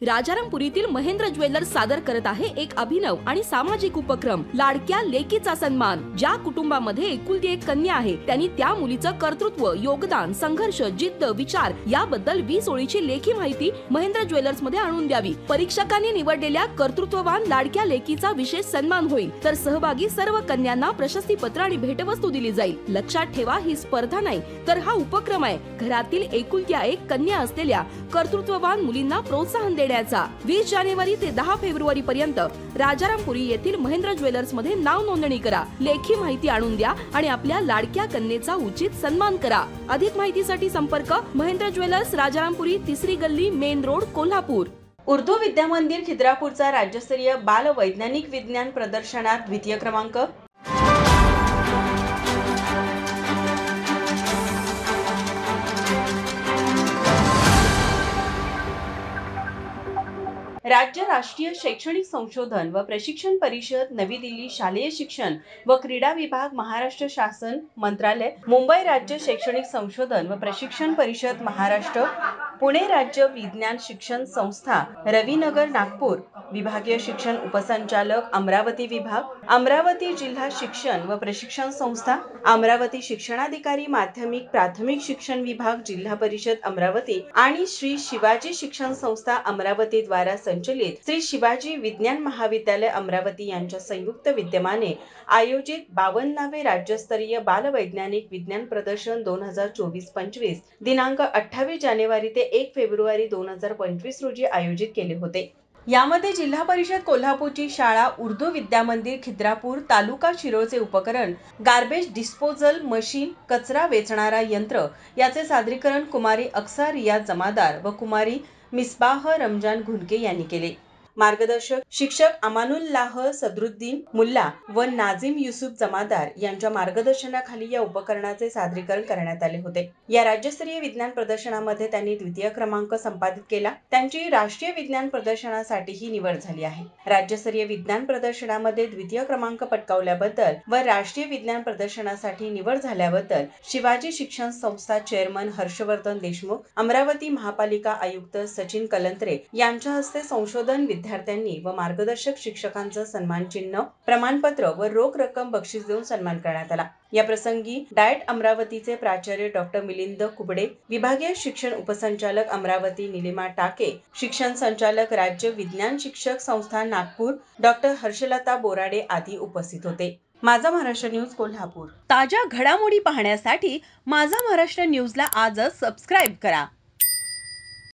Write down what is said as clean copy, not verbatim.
राजारामपुरीतील Mahendra jewellers सादर करत आहे एक अभिनव आणि सामाजिक उपक्रम लाडक्या लेकीचा सन्मान। ज्या कुटुंबामध्ये एकुलती एक कन्या आहे त्यांनी त्या मुलीचं कर्तृत्व, योगदान, संघर्ष, जिद्द, विचार याबद्दल 20 ओळीची लेखी माहिती महेंद्र ज्वेलर्स मध्ये आणून द्यावी। परीक्षकांनी निवडलेल्या कर्तृत्ववान लाडक्या लेकीचा विशेष सन्मान होईल, तर सहभागी सर्व कन्यांना प्रशस्तीपत्र आणि भेटवस्तू दिली जाईल। लक्षात ठेवा, ही स्पर्धा नाही तर हा उपक्रम आहे घरातील एकुलत्या एक कन्या असलेल्या कर्तृत्ववान मुलींना प्रोत्साहन देण्याचा। 20 जानेवारी ते 10 फेब्रुवारी पर्यंत राजारामपुरी येथील महेंद्र ज्वेलर्स मध्ये नाव नोंदणी करा, लेखी माहिती आणून द्या आणि आपल्या लाडक्या कन्येचा उचित सन्मान करा। अधिक माहितीसाठी संपर्क महेंद्र ज्वेलर्स, राजारामपुरी, 3री गल्ली, मेन रोड, कोल्हापूर। उर्दू विद्यामंदिर खिद्रापूरचा राज्यस्तरीय बाल वैज्ञानिक विज्ञान प्रदर्शनात द्वितीय क्रमांक। राज्य राष्ट्रीय शैक्षणिक संशोधन व प्रशिक्षण परिषद, नवी दिल्ली शालेय शिक्षण व क्रीडा विभाग, महाराष्ट्र शासन मंत्रालय, मुंबई राज्य शैक्षणिक संशोधन व प्रशिक्षण परिषद महाराष्ट्र, पुणे राज्य विज्ञान शिक्षण संस्था, रविनगर नागपूर, विभागीय शिक्षण उपसंचालक अमरावती विभाग, अमरावती जिल्हा शिक्षण व प्रशिक्षण संस्था, अमरावती शिक्षणाधिकारी माध्यमिक प्राथमिक शिक्षण विभाग, जिल्हा परिषद अमरावती आणि श्री शिवाजी शिक्षण संस्था अमरावती द्वारा संचलित श्री शिवाजी विज्ञान महाविद्यालय अमरावती यांच्या संयुक्त विद्यमाने आयोजित 52वे राज्यस्तरीय बाल वैज्ञानिक विज्ञान प्रदर्शन 2024-25 दिनांक 28 जानेवारी ते 1 फेब्रुवारी 2025 रोजी आयोजित केले होते। यामध्ये जिल्हा परिषद कोल्हापूरची शाळा, उर्दू विद्यामंदिर खिद्रापूर, तालुका शिरोळचे उपकरण, गार्बेज डिस्पोजल मशीन, कचरा वेचणारा यंत्र याचे सादरीकरण कुमारी अक्सा रियाज जमादार व कुमारी मिसबाह रमजान घुनके यांनी केले। मार्गदर्शक शिक्षक अमानुल्लाह सदरुद्दीन मुल्ला व नाझिम युसुफ जमादार यांच्या मार्गदर्शनाखाली या उपकरणाचे सादरीकरण करण्यात आले होते। या राज्यस्तरीय विज्ञान प्रदर्शनामध्ये त्यांनी द्वितीय क्रमांक संपादित केला। त्यांची राष्ट्रीय विज्ञान प्रदर्शनासाठी ही निवड झाली आहे। राज्यस्तरीय विज्ञान प्रदर्शनामध्ये द्वितीय क्रमांक पटकावल्याबद्दल व राष्ट्रीय विज्ञान प्रदर्शनासाठी निवड झाल्याबद्दल शिवाजी शिक्षण संस्था चेअरमन हर्षवर्धन देशमुख, अमरावती महापालिका आयुक्त सचिन कलंत्रे यांच्या हस्ते संशोधन विद्यार्थ्यांनी व मार्गदर्शक शिक्षकांचं सन्मान चिन्ह, प्रमाणपत्र व रोख रक्कम बक्षीस देऊन सन्मान करण्यात आला। या प्रसंगी डाएट अमरावतीचे प्राचार्य डॉक्टर मिलिंद कुबडे, विभागीय शिक्षण उपसंचालक अमरावती निलिमा टाके, शिक्षण संचालक राज्य विज्ञान शिक्षक संस्था नागपूर डॉक्टर हर्षलता बोराडे आदी उपस्थित होते। माझा महाराष्ट्र न्यूज कोल्हापूर। ताज्या घडामोडी पाहण्यासाठी माझा महाराष्ट्र न्यूजला आजच सबस्क्राईब करा।